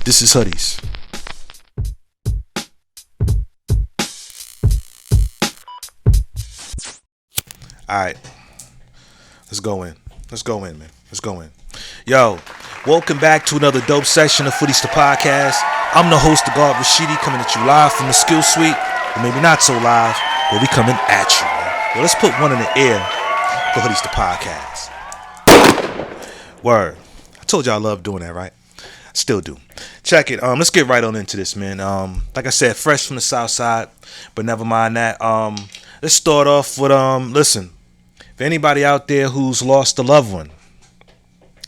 This is Hoodies. Alright. Let's go in, man. Let's go in. Yo, welcome back to another dope session of HOODIES the podcast. I'm the host, the God Rashidi, coming at you live from the Skill Suite. Or maybe not so live, but we coming at you, man. Yo, let's put one in the air for HOODIES the podcast. Word. I told you I love doing that, right? Still do. Check it. Let's get right on into this, man. Like I said, fresh from the south side, but never mind that. Let's start off with listen. For anybody out there who's lost a loved one,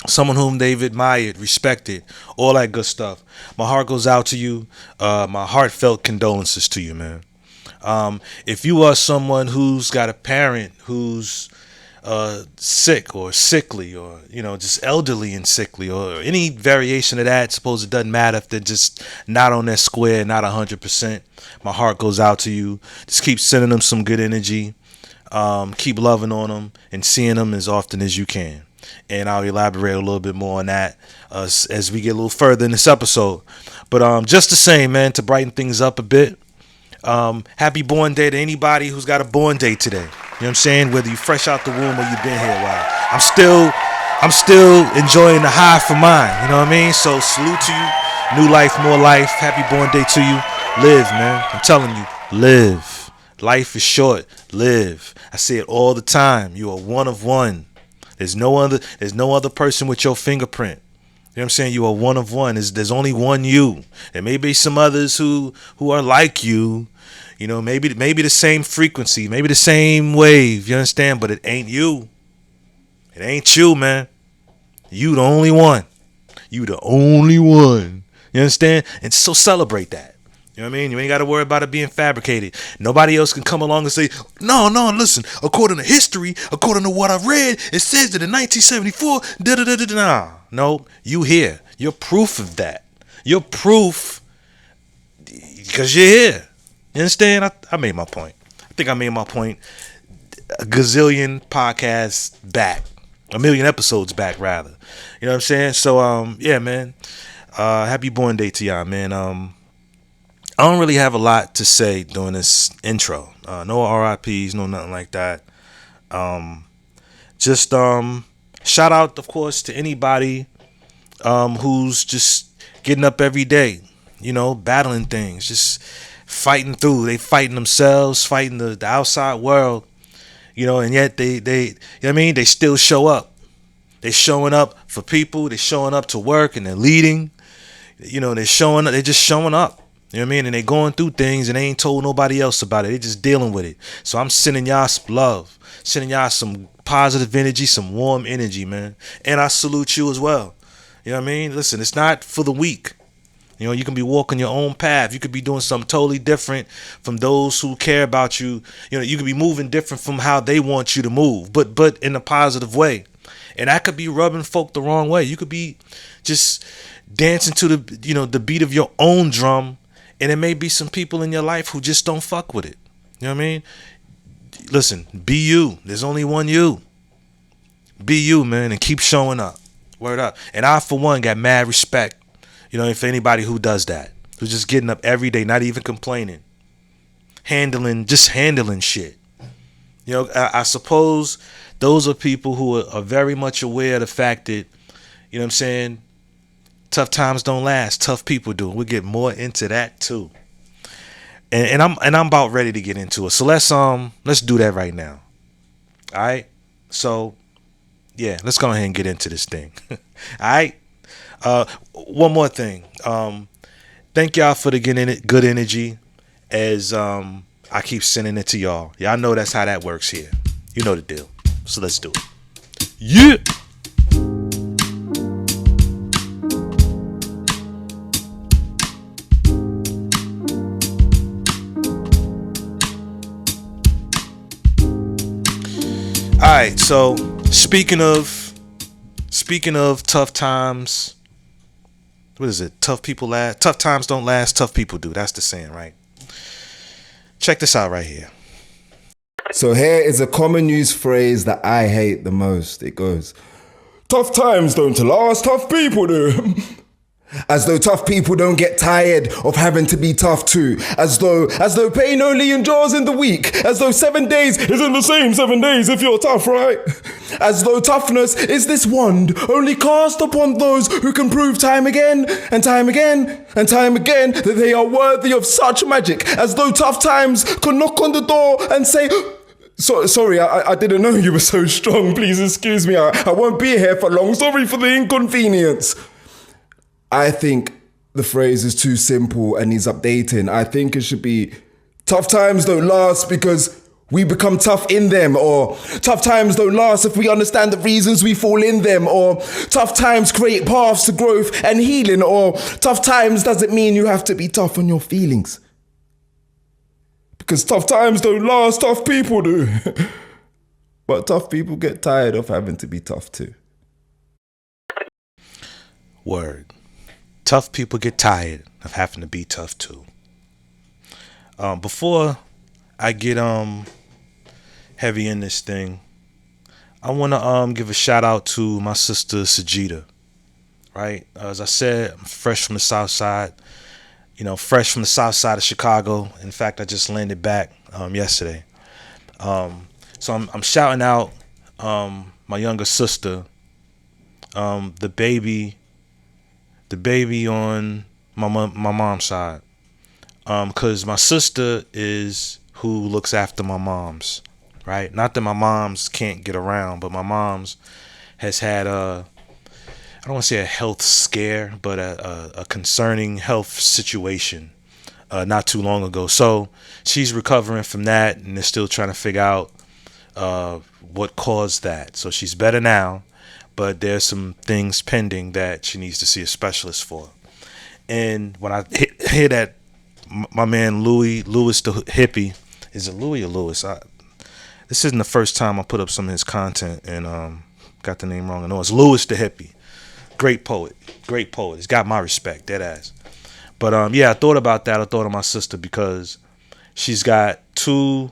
someone whom they've admired, respected, all that good stuff, my heart goes out to you. My heartfelt condolences to you, man. If you are someone who's got a parent who's sick or sickly, or just elderly and sickly, or any variation of that, suppose it doesn't matter if they're just not on their square, not 100%, my heart goes out to you. Just keep sending them some good energy. Keep loving on them and seeing them as often as you can. And I'll elaborate a little bit more on that as we get a little further in this episode. But just the same, man, to brighten things up a bit, happy born day to anybody who's got a born day today. You know what I'm saying? Whether you fresh out the womb or you've been here a while. I'm still enjoying the high for mine. You know what I mean? So salute to you. New life, more life. Happy born day to you. Live, man. I'm telling you, live. Life is short. Live. I say it all the time. You are one of one. There's no other person with your fingerprint. You know what I'm saying? You are one of one. There's only one you. There may be some others who are like you. Maybe the same frequency, maybe the same wave. You understand? But it ain't you. It ain't you, man. You the only one. You the only one. You understand? And so celebrate that. You know what I mean? You ain't got to worry about it being fabricated. Nobody else can come along and say, no, listen, according to history, according to what I read, it says that in 1974, da-da-da-da-da. No, you here. You're proof of that. You're proof because you're here. You understand? I made my point. I think I made my point a gazillion podcasts back. A million episodes back, rather. You know what I'm saying? So, yeah, man. Happy born day to y'all, man. I don't really have a lot to say during this intro. No RIPs, no nothing like that. Just shout out, of course, to anybody who's just getting up every day, battling things, just fighting through. They fighting themselves, fighting the outside world, and yet they they still show up. They showing up for people. They showing up to work, and they're leading. They're showing up. They're just showing up. You know what I mean? And they going through things and they ain't told nobody else about it. They just dealing with it. So I'm sending y'all some love, sending y'all some positive energy, some warm energy, man. And I salute you as well. You know what I mean? Listen, it's not for the weak. You can be walking your own path. You could be doing something totally different from those who care about you. You could be moving different from how they want you to move, but in a positive way. And that could be rubbing folk the wrong way. You could be just dancing to the beat of your own drum. And there may be some people in your life who just don't fuck with it. You know what I mean? Listen, be you. There's only one you. Be you, man, and keep showing up. Word up. And I, for one, got mad respect, for anybody who does that. Who's just getting up every day, not even complaining. Just handling shit. I suppose those are people who are very much aware of the fact that, you know what I'm saying, tough times don't last. Tough people do. We'll get more into that too. And I'm about ready to get into it. So let's do that right now. All right. So yeah, let's go ahead and get into this thing. All right. One more thing. Thank y'all for the good energy as I keep sending it to y'all. Y'all know that's how that works here. You know the deal. So let's do it. Yeah. All right, so speaking of tough times, what is it? Tough people last. Tough times don't last. Tough people do. That's the saying, right? Check this out right here. So here is a common news phrase that I hate the most. It goes, tough times don't last, tough people do. As though tough people don't get tired of having to be tough too. As though pain only endures in the weak. As though 7 days isn't the same 7 days if you're tough, right? As though toughness is this wand only cast upon those who can prove time again and time again and time again that they are worthy of such magic. As though tough times can knock on the door and say, sorry, I didn't know you were so strong. Please excuse me. I won't be here for long. Sorry for the inconvenience. I think the phrase is too simple and needs updating. I think it should be tough times don't last because we become tough in them, or tough times don't last if we understand the reasons we fall in them, or tough times create paths to growth and healing, or tough times doesn't mean you have to be tough on your feelings. Because tough times don't last, tough people do. But tough people get tired of having to be tough too. Word. Tough people get tired of having to be tough too. Before I get heavy in this thing, I want to give a shout out to my sister Sajida. Right, as I said, I'm fresh from the South Side. Fresh from the South Side of Chicago. In fact, I just landed back yesterday. So I'm shouting out my younger sister, the baby on my mom's side, because my sister is who looks after my mom's, right? Not that my mom's can't get around, but my mom's has had I don't want to say a health scare, but a concerning health situation not too long ago. So she's recovering from that and is still trying to figure out what caused that. So she's better now, but there's some things pending that she needs to see a specialist for. And when I hear that my man Louis the hippie, is it Louis or Lewis? This isn't the first time I put up some of his content and got the name wrong. I know it's Louis the hippie. Great poet. He's got my respect, dead ass. But yeah, I thought about that. I thought of my sister because she's got two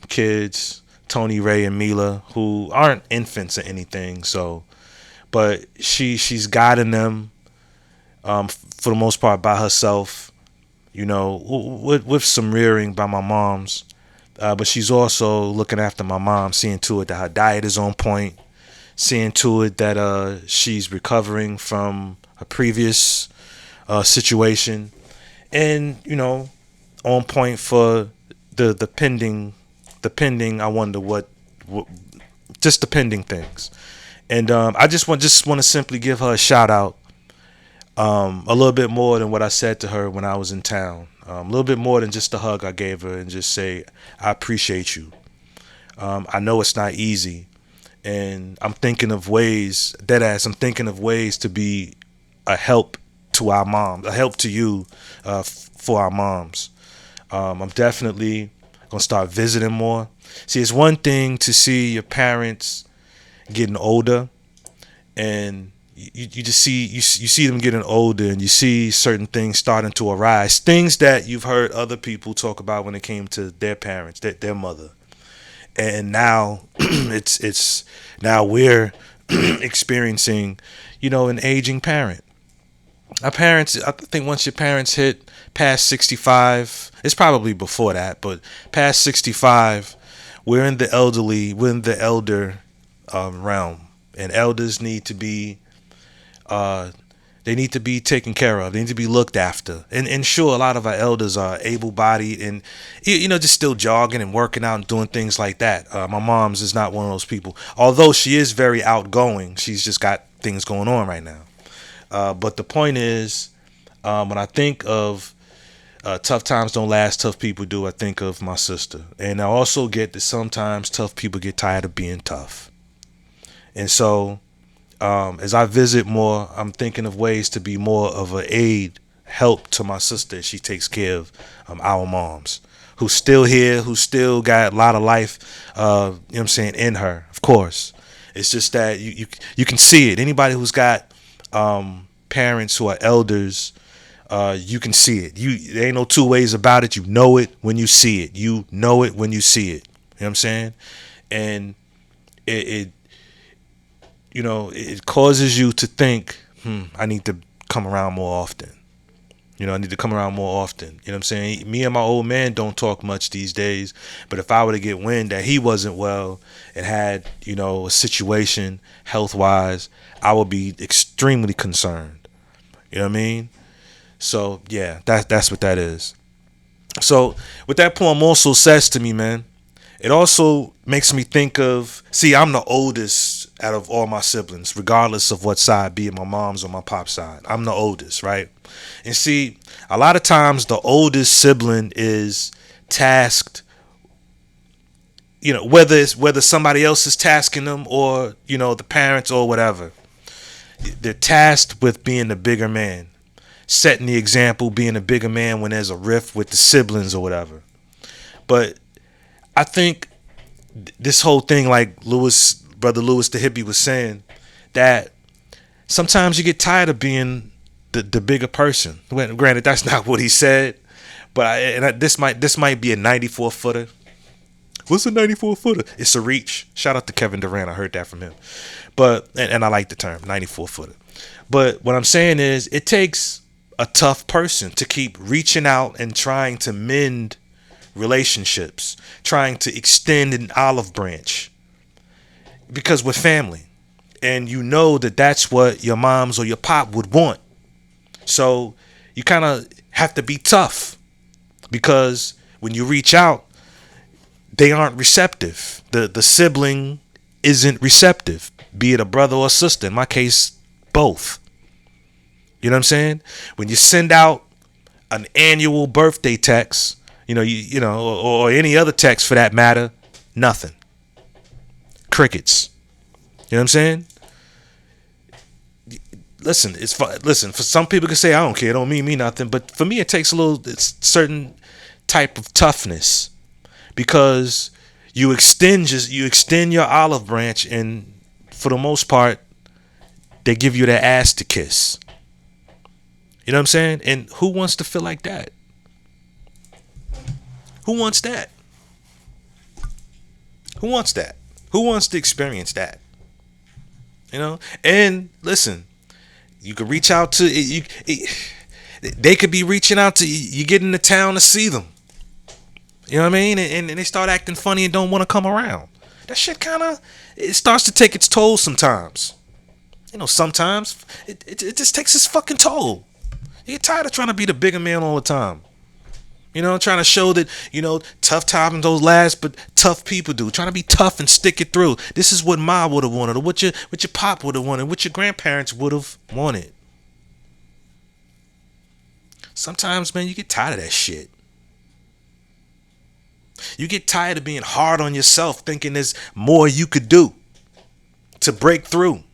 kids, Tony, Ray, and Mila, who aren't infants or anything. So, but she's guiding them for the most part by herself. With some rearing by my mom's. But she's also looking after my mom, seeing to it that her diet is on point, seeing to it that she's recovering from a previous situation, and on point for the pending. I wonder what just the pending things, and I just want to simply give her a shout out, a little bit more than what I said to her when I was in town, a little bit more than just the hug I gave her, and just say I appreciate you. I know it's not easy. And I'm thinking of ways, deadass, I'm thinking of ways to be a help to our moms, a help to you for our moms. I'm definitely going to start visiting more. See, it's one thing to see your parents getting older and you just see you see them getting older and you see certain things starting to arise. Things that you've heard other people talk about when it came to their parents, their mother. And now it's now we're experiencing, an aging parent. Our parents, I think once your parents hit past 65, it's probably before that, but past 65, we're in the elder realm, and elders need to be they need to be taken care of. They need to be looked after. And sure, a lot of our elders are able-bodied and, just still jogging and working out and doing things like that. My mom's is not one of those people. Although she is very outgoing, she's just got things going on right now. But the point is, when I think of tough times don't last, tough people do, I think of my sister. And I also get that sometimes tough people get tired of being tough. And so as I visit more, I'm thinking of ways to be more of an help to my sister as she takes care of our moms, who's still here, who's still got a lot of life, in her, of course. It's just that you can see it. Anybody who's got parents who are elders, you can see it. There ain't no two ways about it. You know it when you see it. You know it when you see it. You know what I'm saying? And it causes you to think I need to come around more often. I need to come around more often. You know what I'm saying? Me and my old man don't talk much these days. But if I were to get wind that he wasn't well and had, a situation health-wise, I would be extremely concerned. You know what I mean? So, yeah, that's what that is. So, what that poem also says to me, man, it also makes me think of, see, I'm the oldest out of all my siblings, regardless of what side, be it my mom's or my pop's side. I'm the oldest, right? And see, a lot of times the oldest sibling is tasked, whether somebody else is tasking them or, the parents or whatever. They're tasked with being the bigger man, setting the example, being a bigger man when there's a rift with the siblings or whatever. But I think this whole thing, like Brother Lewis the hippie was saying, that sometimes you get tired of being the bigger person. Granted, that's not what he said, but this might be a 94-footer. What's a 94-footer? It's a reach. Shout out to Kevin Durant. I heard that from him. But and I like the term 94-footer. But what I'm saying is, it takes a tough person to keep reaching out and trying to mend relationships, trying to extend an olive branch, because we're family, and that's what your moms or your pop would want. So you kind of have to be tough, because when you reach out, they aren't receptive. The sibling isn't receptive, be it a brother or sister. In my case, both. You know what I'm saying? When you send out an annual birthday text, or any other text for that matter, nothing. Crickets. You know what I'm saying? Listen, listen, for some people can say, I don't care, it don't mean me nothing. But for me, it takes it's certain type of toughness, because you extend your olive branch, and for the most part, they give you their ass to kiss. You know what I'm saying? And who wants to feel like that? Who wants that? Who wants that? Who wants to experience that? And listen, you could reach out to you. They could be reaching out to you. You get into town to see them. You know what I mean? And they start acting funny and don't want to come around. That shit it starts to take its toll sometimes. Sometimes it just takes its fucking toll. You get tired of trying to be the bigger man all the time. Trying to show that, tough times don't last, but tough people do. Trying to be tough and stick it through. This is what Ma would have wanted, or what your pop would have wanted, what your grandparents would have wanted. Sometimes, man, you get tired of that shit. You get tired of being hard on yourself, thinking there's more you could do to break through.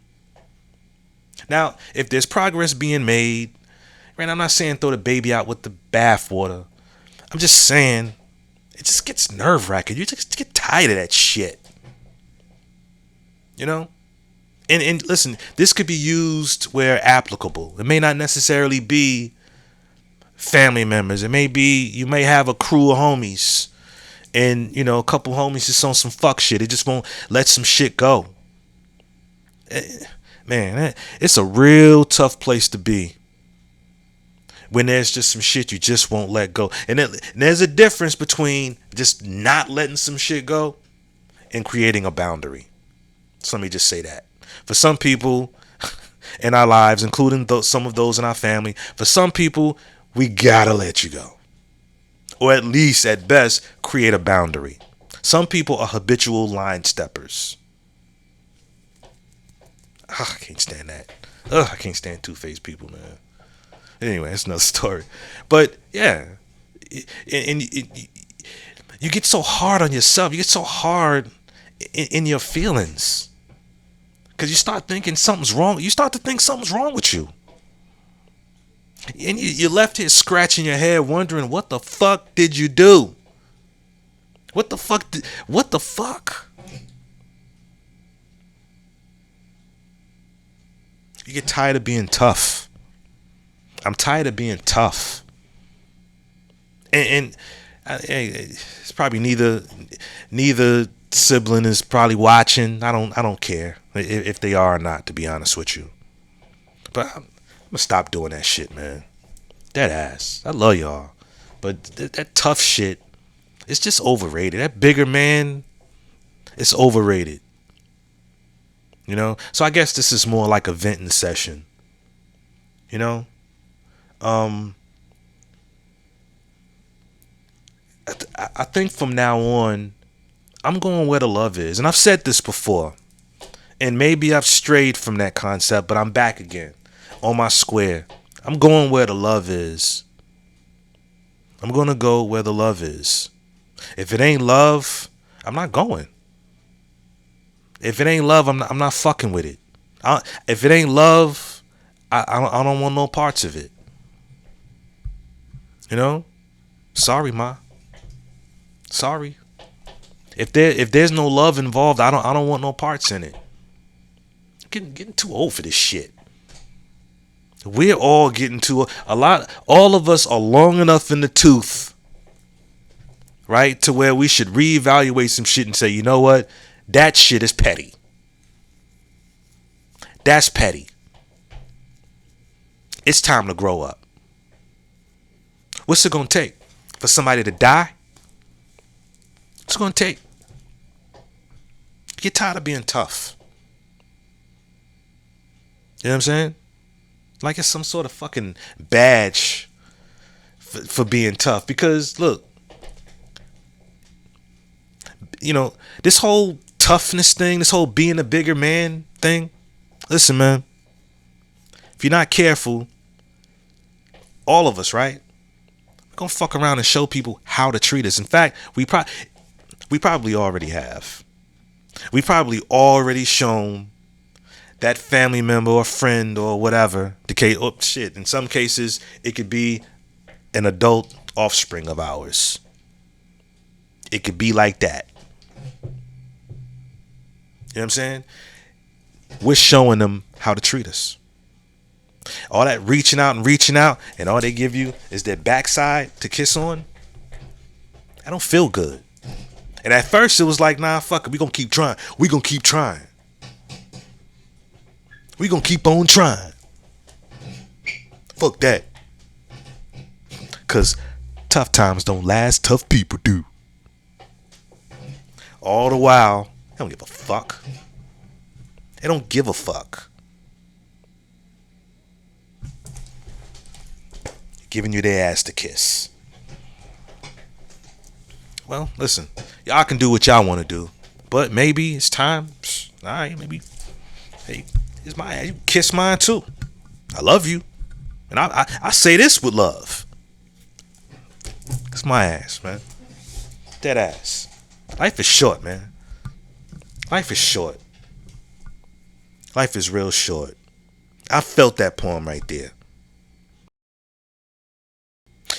Now, if there's progress being made, man, I'm not saying throw the baby out with the bathwater. I'm just saying, it just gets nerve-wracking. You just get tired of that shit. And listen, this could be used where applicable. It may not necessarily be family members. It may be, you may have a crew of homies, and, a couple homies just on some fuck shit. It just won't let some shit go. Man, it's a real tough place to be, when there's just some shit you just won't let go. And there's a difference between just not letting some shit go and creating a boundary. So let me just say that. For some people in our lives, including some of those in our family, for some people, we gotta let you go. Or at least, at best, create a boundary. Some people are habitual line steppers. I can't stand that. I can't stand two-faced people, man. Anyway, that's another story. But yeah, and you get so hard on yourself. You get so hard in your feelings, because you start thinking something's wrong. You start to think something's wrong with you, and you're left here scratching your head, wondering, what the fuck did you do? What the fuck? What the fuck? You get tired of being tough. I'm tired of being tough, and it's probably neither sibling is probably watching. I don't care if they are or not, to be honest with you. But I'm gonna stop doing that shit, man. That ass. I love y'all. But that tough shit, it's just overrated. That bigger man, it's overrated. You know? So I guess this is more like a venting session. You know? I think from now on, I'm going where the love is. And I've said this before. And maybe I've strayed from that concept, but I'm back again on my square. I'm going where the love is. I'm going to go where the love is. If it ain't love, I'm not going. If it ain't love, I'm not fucking with it. If it ain't love, I don't want no parts of it. You know? Sorry, ma. Sorry. If there's no love involved, I don't want no parts in it. Getting too old for this shit. We're all getting too all of us are long enough in the tooth, right, to where we should reevaluate some shit and say, you know what? That shit is petty. That's petty. It's time to grow up. What's it gonna take? For somebody to die? What's it gonna take? Get tired of being tough. You know what I'm saying? Like it's some sort of fucking badge for being tough. Because look, you know, this whole toughness thing, this whole being a bigger man thing. Listen, man. If you're not careful, all of us, right? We're gonna fuck around and show people how to treat us. In fact, we probably already have. We probably already shown that family member or friend or whatever, in some cases, it could be an adult offspring of ours. It could be like that. You know what I'm saying? We're showing them how to treat us. All that reaching out, and all they give you is their backside to kiss on. I don't feel good. And at first it was like, nah, fuck it, we gonna keep trying. We gonna keep trying. We gonna keep on trying. Fuck that. Cause tough times don't last, tough people do. All the while, they don't give a fuck. They don't give a fuck. Giving you their ass to kiss. Well, listen, y'all can do what y'all want to do, but maybe it's time. All right, maybe. Hey, it's my ass. You kiss mine too. I love you, and I say this with love. It's my ass, man. Dead ass. Life is short, man. Life is short. Life is real short. I felt that poem right there.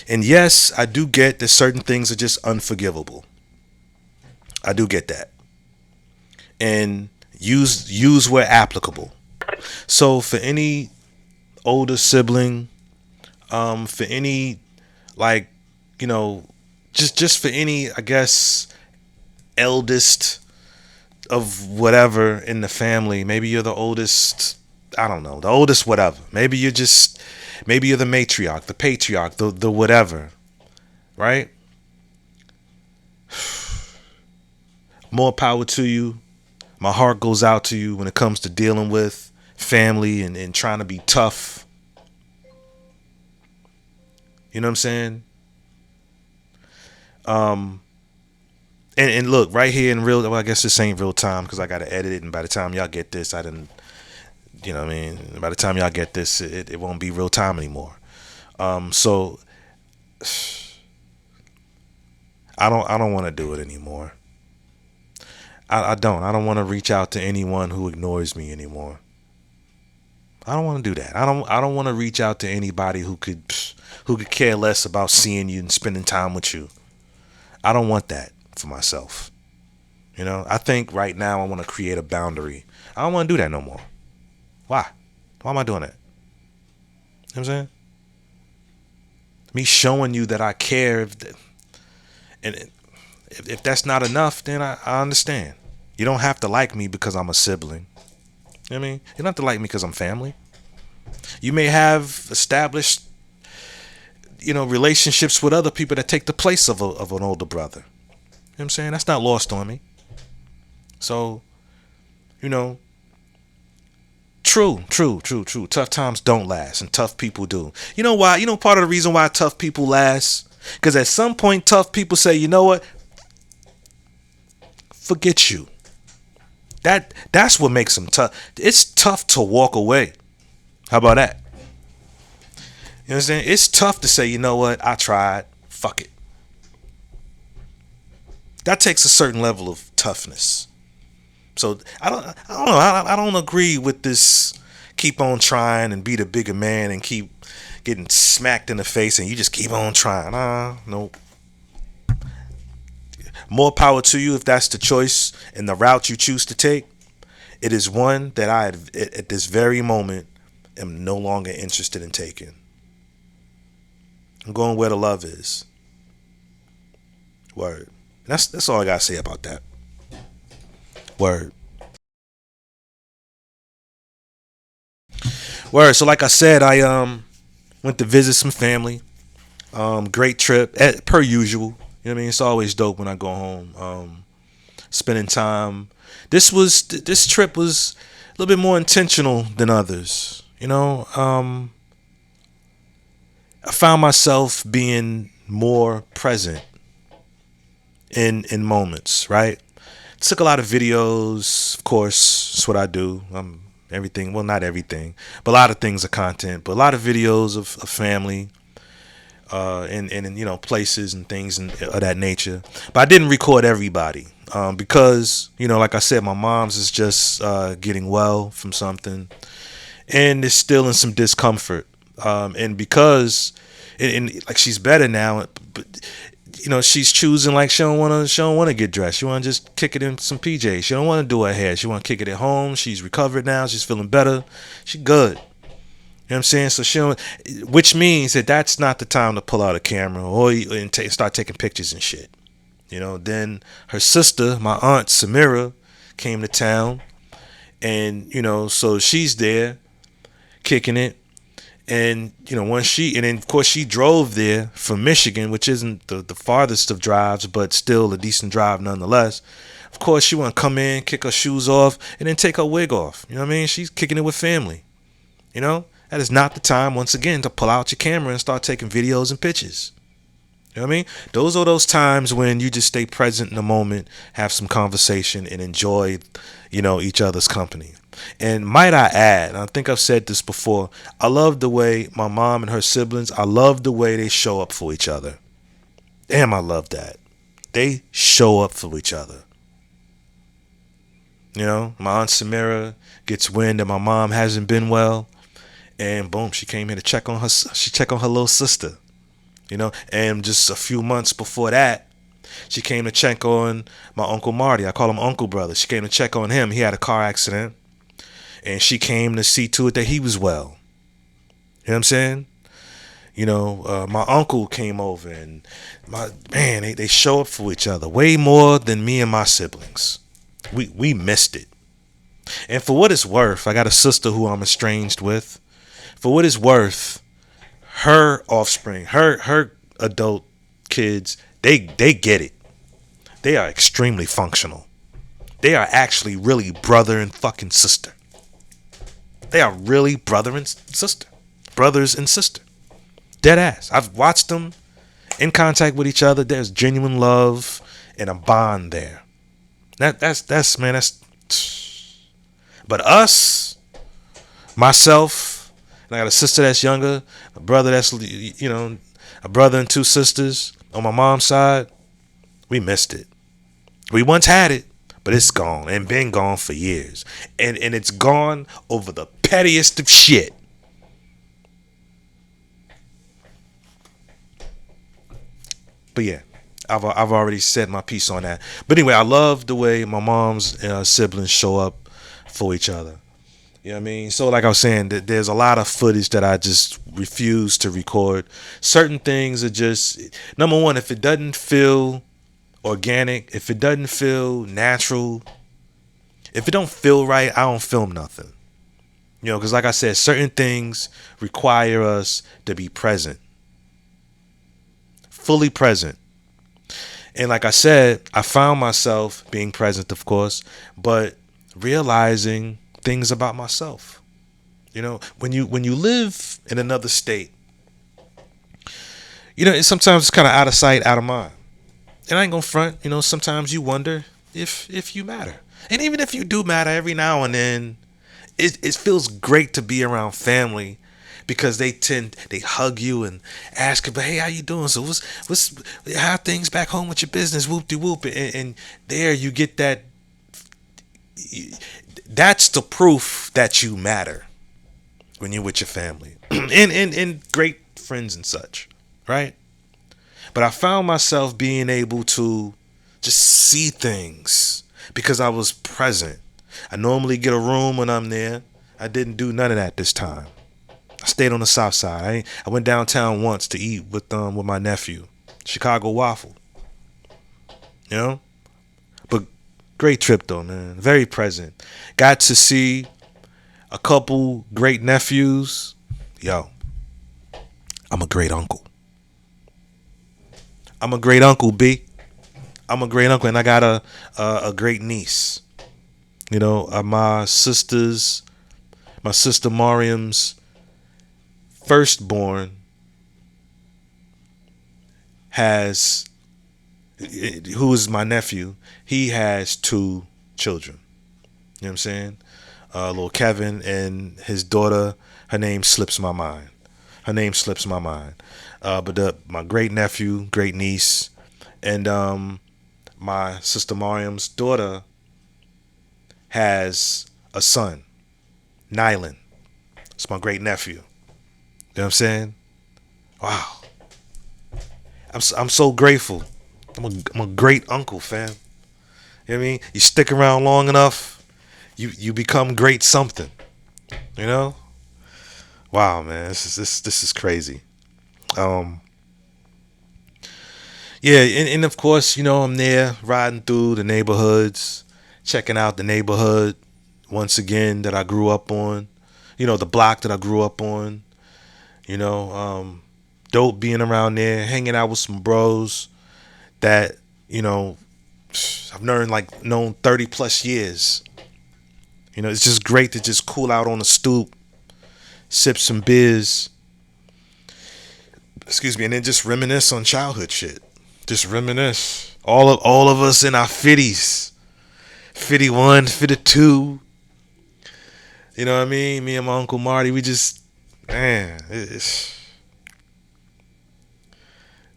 And yes, I do get that certain things are just unforgivable. I do get that. And use where applicable. So for any older sibling, for any, like, you know, just for any, I guess, eldest of whatever in the family. Maybe you're the oldest, I don't know, the oldest whatever. Maybe you're the matriarch, the patriarch, the whatever, right? More power to you. My heart goes out to you when it comes to dealing with family and trying to be tough. You know what I'm saying? And look, right here in real, well, I guess this ain't real time because I got to edit it, and by the time y'all get this, I didn't, you know what I mean? By the time y'all get this, it won't be real time anymore. So I don't want to do it anymore. I don't want to reach out to anyone who ignores me anymore. I don't want to do that. I don't want to reach out to anybody who could care less about seeing you and spending time with you. I don't want that for myself. You know, I think right now I want to create a boundary. I don't want to do that no more. Why? Why am I doing that? You know what I'm saying? Me showing you that I care, if that's not enough, then I understand. You don't have to like me because I'm a sibling. You know what I mean? You don't have to like me because I'm family. You may have established, relationships with other people that take the place of an older brother. You know what I'm saying? That's not lost on me. So, you know, true. Tough times don't last, and tough people do. You know why? Part of the reason why tough people last, because at some point, tough people say, you know what? Forget you. That's what makes them tough. It's tough to walk away. How about that? You know what I'm saying? It's tough to say, you know what? I tried. Fuck it. That takes a certain level of toughness. So I don't know. I don't agree with this. Keep on trying and be the bigger man and keep getting smacked in the face and you just keep on trying. Nope. More power to you if that's the choice and the route you choose to take. It is one that I, at this very moment, am no longer interested in taking. I'm going where the love is. Word. That's all I gotta say about that. Word. Word. So like I said, I went to visit some family. Great trip, per usual. You know what I mean? It's always dope when I go home. Spending time. This trip was a little bit more intentional than others. I found myself being more present in moments. Right. Took a lot of videos. Of course, that's what I do. Everything. Well, not everything, but a lot of things are content. But a lot of videos of family. In places and things of that nature, but I didn't record everybody because like I said, my mom's is just getting well from something, and is still in some discomfort, and because and like she's better now, but she's choosing like she don't want to get dressed. She want to just kick it in some PJs. She don't want to do her hair. She want to kick it at home. She's recovered now. She's feeling better. She good. You know what I'm saying? So which means that that's not the time to pull out a camera or start taking pictures and shit. Then her sister, my aunt Samira, came to town, and so she's there, kicking it, and and then of course she drove there from Michigan, which isn't the farthest of drives, but still a decent drive nonetheless. Of course, she want to come in, kick her shoes off, and then take her wig off. You know what I mean? She's kicking it with family. That is not the time, once again, to pull out your camera and start taking videos and pictures. You know what I mean? Those are those times when you just stay present in the moment, have some conversation, and enjoy, each other's company. And might I add, and I think I've said this before, I love the way my mom and her siblings, I love the way they show up for each other. Damn, I love that. They show up for each other. My Aunt Samira gets wind that my mom hasn't been well. And boom, she came here to check on her. She checked on her little sister, And just a few months before that, she came to check on my Uncle Marty. I call him Uncle Brother. She came to check on him. He had a car accident, and she came to see to it that he was well. You know what I'm saying? My uncle came over, and they show up for each other way more than me and my siblings. We missed it. And for what it's worth, I got a sister who I'm estranged with. For what it's worth, her offspring, her adult kids, they get it. They are extremely functional. They are actually really brother and fucking sister. They are really brother and sister. Brothers and sister. Dead ass. I've watched them in contact with each other. There's genuine love and a bond there. That's but us, myself, and I got a sister that's younger, a brother that's, a brother and two sisters on my mom's side. We missed it. We once had it, but it's gone and been gone for years. And it's gone over the pettiest of shit. But yeah, I've already said my piece on that. But anyway, I love the way my mom's siblings show up for each other. You know what I mean? So like I was saying, there's a lot of footage that I just refuse to record. Certain things are just, number one, if it doesn't feel organic, if it doesn't feel natural, if it don't feel right, I don't film nothing. Because like I said, certain things require us to be present, fully present. And like I said, I found myself being present, of course, but realizing things about myself. When you live in another state, sometimes it's kind of out of sight, out of mind. And I ain't gonna front. Sometimes you wonder if you matter, and even if you do matter, every now and then, it feels great to be around family because they hug you and ask you, but hey, how you doing? So what's how things back home with your business? Whoop de whoop, and there you get that. That's the proof that you matter when you're with your family and great friends and such, right? But I found myself being able to just see things because I was present. I normally get a room when I'm there. I didn't do none of that this time. I stayed on the south side. I went downtown once to eat with my nephew. Chicago waffle. But great trip though, man. Very present. Got to see a couple great nephews. Yo, I'm a great uncle. I'm a great uncle, B. I'm a great uncle, and I got a great niece. My sister Mariam's firstborn who is my nephew. He has two children. You know what I'm saying? Little Kevin and his daughter. Her name slips my mind. But my great nephew, great niece, and my sister Mariam's daughter has a son, Nylan. It's my great nephew. You know what I'm saying? Wow. I'm so grateful. I'm a great uncle, fam. You know what I mean? You stick around long enough, you become great something. Wow, man, this is crazy. Yeah, and of course, I'm there riding through the neighborhoods, checking out the neighborhood once again that I grew up on. The block that I grew up on. Dope being around there, hanging out with some bros that I've known 30 plus years. It's just great to just cool out on the stoop, sip some beers, excuse me, and then just reminisce on childhood shit. Just reminisce. All of us in our 50s. 51, 52. You know what I mean? Me and my Uncle Marty, we just, man,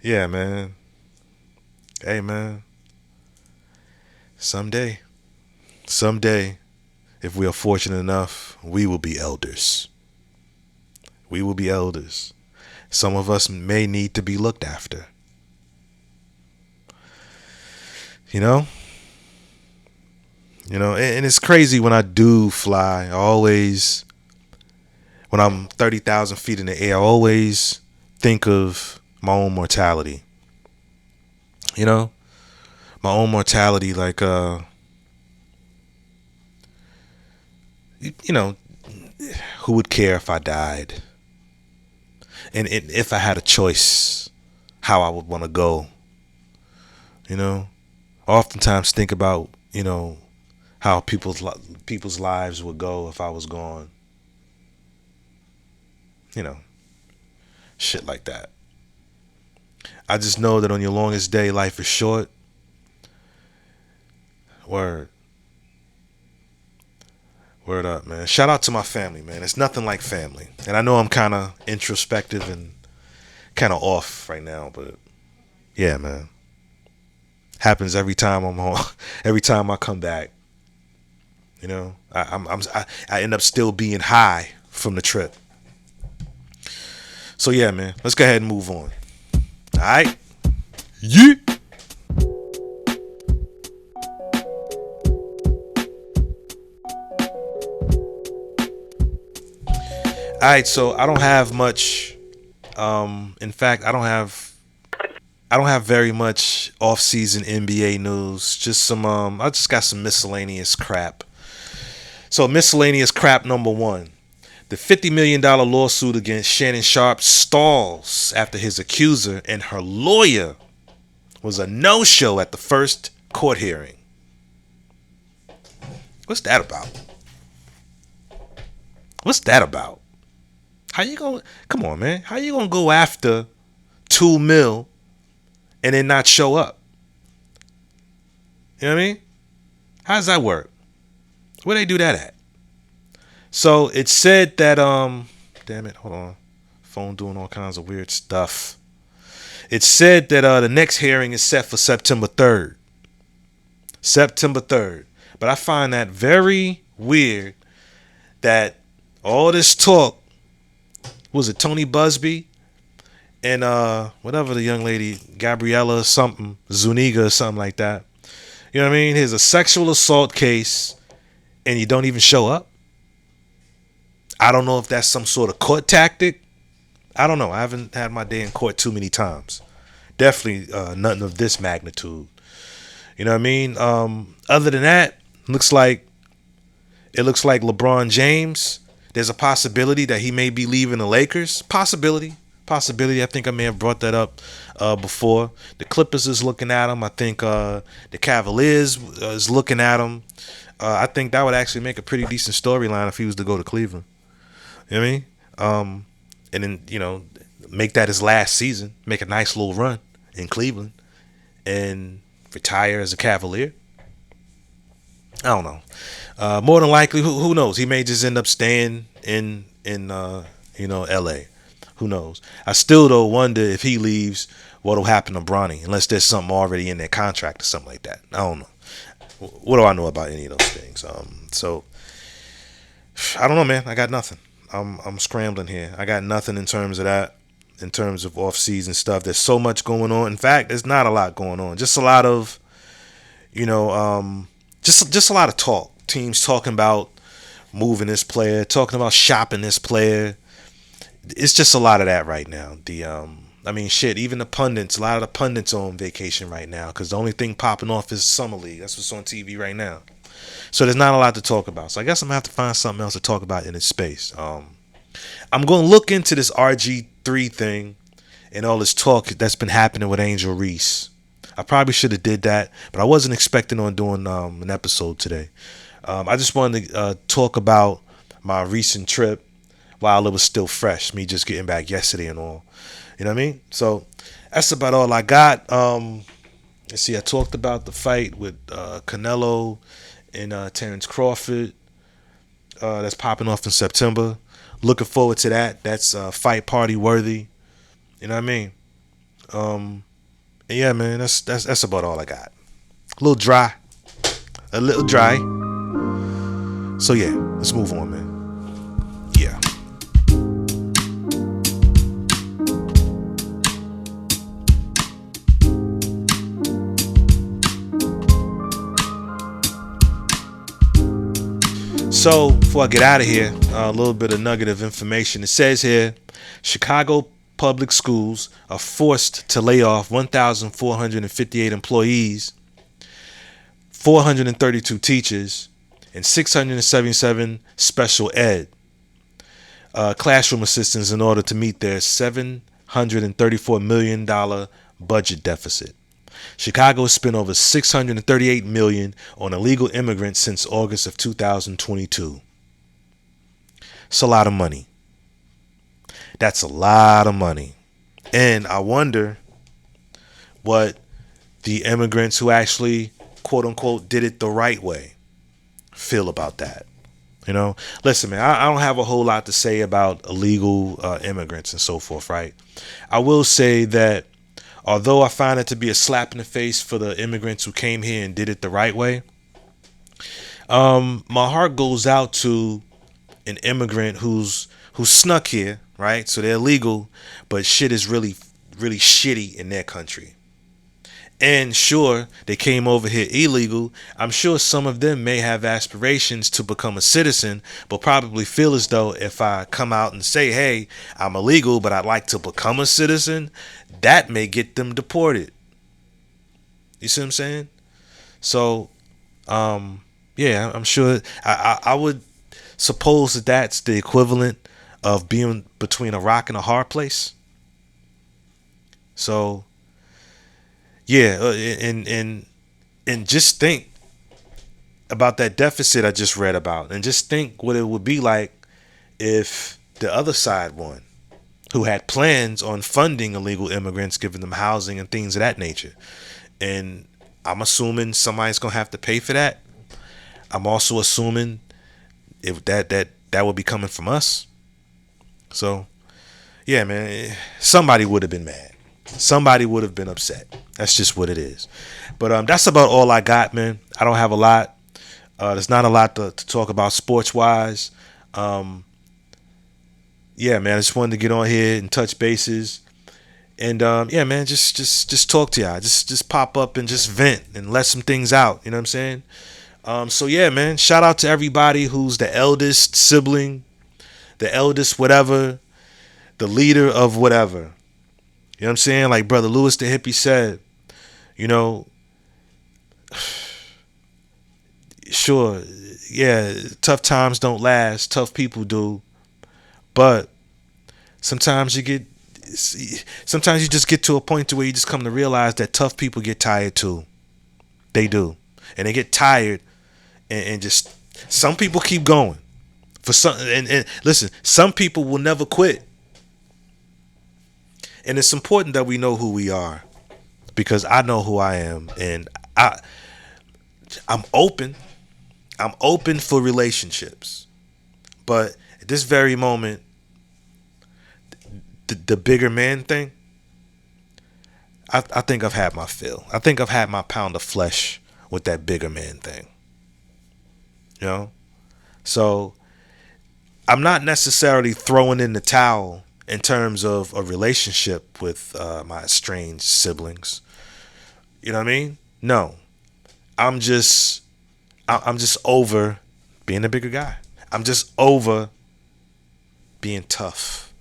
yeah, man. Hey, man. Someday, if we are fortunate enough, we will be elders. We will be elders. Some of us may need to be looked after. And it's crazy when I do fly. When I'm 30,000 feet in the air, I always think of my own mortality. My own mortality, like, who would care if I died? And if I had a choice, how I would want to go. I oftentimes think about, how people's lives would go if I was gone. Shit like that. I just know that on your longest day, life is short. Word up, man. Shout out to my family, man. It's nothing like family. And I know I'm kind of introspective and kind of off right now, but yeah, man. Happens every time I'm home. Every time I come back. I end up still being high from the trip. So yeah, man. Let's go ahead and move on. All right. Yeah. All right, so I don't have much. In fact, I don't have very much off-season NBA news. Just some. I just got some miscellaneous crap. So miscellaneous crap number one. The $50 million lawsuit against Shannon Sharp stalls after his accuser and her lawyer was a no-show at the first court hearing. What's that about? What's that about? How you gonna, come on, man? How you gonna go after $2 million and then not show up? You know what I mean? How does that work? Where they do that at? So it said that damn it, hold on. Phone doing all kinds of weird stuff. It said that the next hearing is set for September 3rd. September 3rd. But I find that very weird that all this talk, was it Tony Busby and whatever the young lady, Gabriella something, Zuniga or something like that. You know what I mean? Here's a sexual assault case and you don't even show up. I don't know if that's some sort of court tactic. I don't know. I haven't had my day in court too many times. Definitely nothing of this magnitude. You know what I mean? Other than that, it looks like LeBron James, there's a possibility that he may be leaving the Lakers. Possibility. I think I may have brought that up before. The Clippers is looking at him. I think the Cavaliers is looking at him. I think that would actually make a pretty decent storyline if he was to go to Cleveland. You know what I mean? And then, you know, make that his last season. Make a nice little run in Cleveland. And retire as a Cavalier. I don't know. More than likely, who knows? He may just end up staying in L.A. Who knows? I still, though, wonder if he leaves, what'll happen to Bronny, unless there's something already in their contract or something like that. I don't know. What do I know about any of those things? So I don't know, man. I got nothing. I'm scrambling here. I got nothing in terms of that, in terms of off-season stuff. There's so much going on. In fact, there's not a lot going on. Just a lot of, just a lot of talk. Teams talking about moving this player, talking about shopping this player. It's just a lot of that right now. Even the pundits, a lot of the pundits are on vacation right now because the only thing popping off is Summer League. That's what's on TV right now. So there's not a lot to talk about. So I guess I'm going to have to find something else to talk about in its space. I'm going to look into this RG3 thing and all this talk that's been happening with Angel Reese. I probably should have did that, but I wasn't expecting on doing an episode today. I just wanted to talk about my recent trip while it was still fresh, me just getting back yesterday and all. You know what I mean? So that's about all I got. Let's see, I talked about the fight with Canelo and Terrence Crawford. That's popping off in September. Looking forward to that. That's fight party worthy. You know what I mean? And yeah, man, that's about all I got. A little dry. So yeah, let's move on, man. Yeah. So before I get out of here, a little bit of nugget of information. It says here, Chicago public schools are forced to lay off 1,458 employees, 432 teachers, and 677 special ed classroom assistants in order to meet their $734 million budget deficit. Chicago has spent over $638 million on illegal immigrants since August of 2022. It's a lot of money. That's a lot of money. And I wonder what the immigrants who actually, quote unquote, did it the right way feel about that. You know, listen, man, I don't have a whole lot to say about illegal immigrants and so forth, right? I will say that although I find it to be a slap in the face for the immigrants who came here and did it the right way, my heart goes out to an immigrant who's snuck here, right? So they're legal, but shit is really, really shitty in their country. And sure, they came over here illegal. I'm sure some of them may have aspirations to become a citizen, but probably feel as though if I come out and say, hey, I'm illegal, but I'd like to become a citizen, that may get them deported. You see what I'm saying? So, yeah, I'm sure I would suppose that that's the equivalent of being between a rock and a hard place. So yeah, and just think about that deficit I just read about, and just think what it would be like if the other side won, who had plans on funding illegal immigrants, giving them housing and things of that nature. And I'm assuming somebody's gonna have to pay for that. I'm also assuming if that would be coming from us. So yeah, man, somebody would have been mad. Somebody would have been upset. That's just what it is. But that's about all I got, man. I don't have a lot. There's not a lot to talk about sports wise. Yeah, man, I just wanted to get on here and touch bases. And yeah, man, just talk to y'all. Just pop up and just vent and let some things out. You know what I'm saying? So yeah, man, shout out to everybody who's the eldest sibling, the eldest whatever, the leader of whatever. You know what I'm saying? Like Brother Lewis the hippie said, you know, sure, yeah, tough times don't last, tough people do. But sometimes you just get to a point to where you just come to realize that tough people get tired too. They do. And they get tired and just, some people keep going. For some, and listen, some people will never quit. And it's important that we know who we are, because I know who I am, and I'm open. I'm open for relationships. But at this very moment, the bigger man thing, I think I've had my fill. I think I've had my pound of flesh with that bigger man thing. You know? So I'm not necessarily throwing in the towel in terms of a relationship with my estranged siblings. You know what I mean? No. I'm just over being a bigger guy. I'm just over being tough.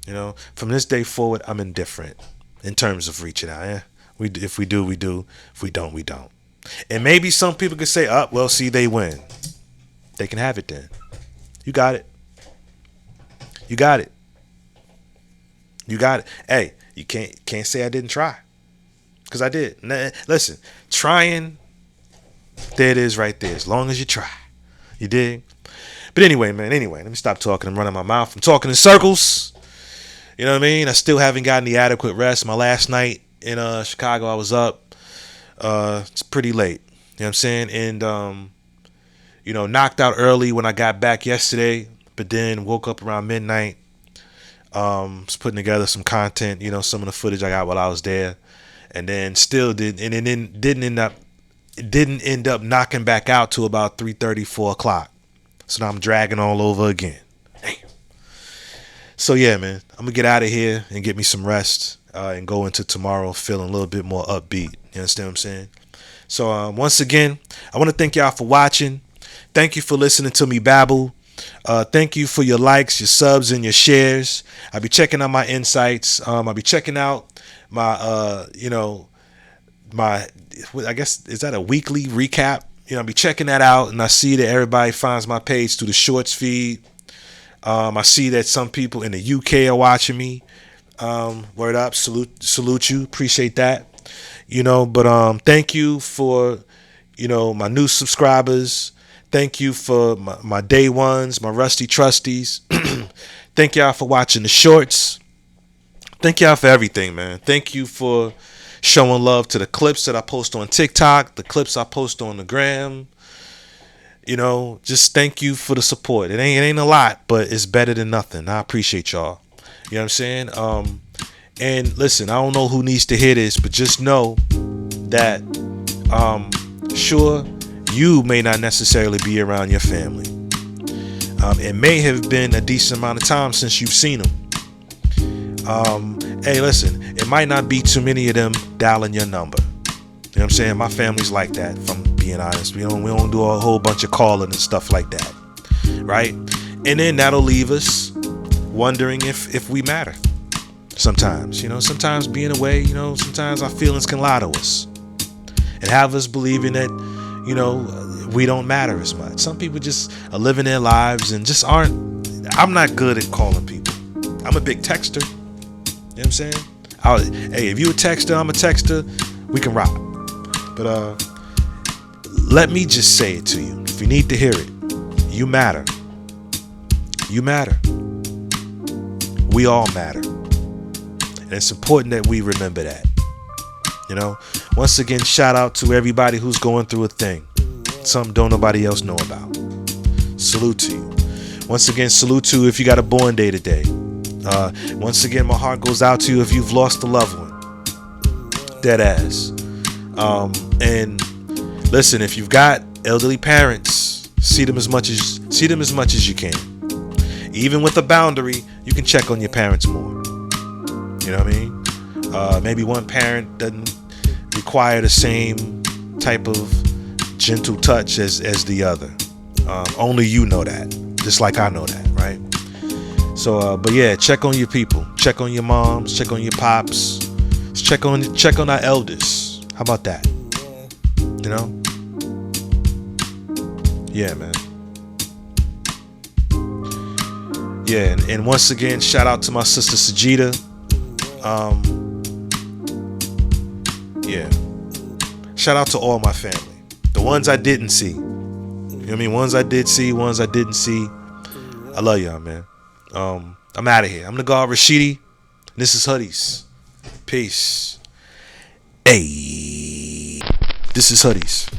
You know, from this day forward, I'm indifferent in terms of reaching out. Yeah? If we do, we do. If we don't, we don't. And maybe some people could say, oh, well, see, they win. They can have it then. You got it. You got it. You got it. Hey, you can't say I didn't try, because I did. Nah, listen, trying, there it is right there. As long as you try. You dig? But anyway, man, let me stop talking. I'm running my mouth. I'm talking in circles. You know what I mean? I still haven't gotten the adequate rest. My last night in Chicago, I was up. It's pretty late. You know what I'm saying? And, you know, knocked out early when I got back yesterday, but then woke up around midnight. Was putting together some content, you know, some of the footage I got while I was there. And then still didn't end up knocking back out to about 3:30, 4 o'clock. So now I'm dragging all over again. Damn. So yeah, man, I'm gonna get out of here and get me some rest and go into tomorrow feeling a little bit more upbeat. You understand what I'm saying? So once again, I want to thank y'all for watching. Thank you for listening to me babble. Thank you for your likes, your subs, and your shares. I'll be checking out my insights. I'll be checking out my, my, I guess, is that a weekly recap? You know, I'll be checking that out, and I see that everybody finds my page through the shorts feed. I see that some people in the UK are watching me. Word up, salute you, appreciate that. You know, but thank you for, you know, my new subscribers. Thank you for my day ones, my rusty trusties. Thank y'all for watching the shorts. Thank y'all for everything, man. Thank you for showing love to the clips that I post on TikTok, the clips I post on the gram. You know, just thank you for the support. It ain't a lot, but it's better than nothing. I appreciate y'all. You know what I'm saying? And listen, I don't know who needs to hear this, but just know that sure, you may not necessarily be around your family. It may have been a decent amount of time since you've seen them. Hey, listen, it might not be too many of them dialing your number. You know what I'm saying? My family's like that, if I'm being honest. We don't do a whole bunch of calling and stuff like that. Right? And then that'll leave us wondering if we matter. Sometimes, you know, sometimes being away, you know, sometimes our feelings can lie to us and have us believing that, you know, we don't matter as much. Some people just are living their lives and just aren't. I'm not good at calling people. I'm a big texter. You know what I'm saying? Hey, if you a texter, I'm a texter. We can rock. But let me just say it to you. If you need to hear it, you matter. You matter. We all matter. And it's important that we remember that. You know, once again, shout out to everybody who's going through a thing, something don't nobody else know about. Salute to you. Once again, salute to you if you got a born day today. Once again, my heart goes out to you if you've lost a loved one. Dead ass. And listen, if you've got elderly parents, see them as much as you can. Even with a boundary, you can check on your parents more. You know what I mean? Maybe one parent doesn't require the same type of gentle touch as the other. Only you know that, just like I know that, right? So, but yeah, check on your people. Check on your moms. Check on your pops. Check on our elders. How about that? You know? Yeah, man. Yeah, and once again, shout out to my sister Sajida. Yeah. Shout out to all my family. The ones I didn't see. You know what I mean? Ones I did see, ones I didn't see. I love y'all, man. I'm out of here. I'm the guard Rashidi. This is Hoodies. Peace. Hey. This is Hoodies.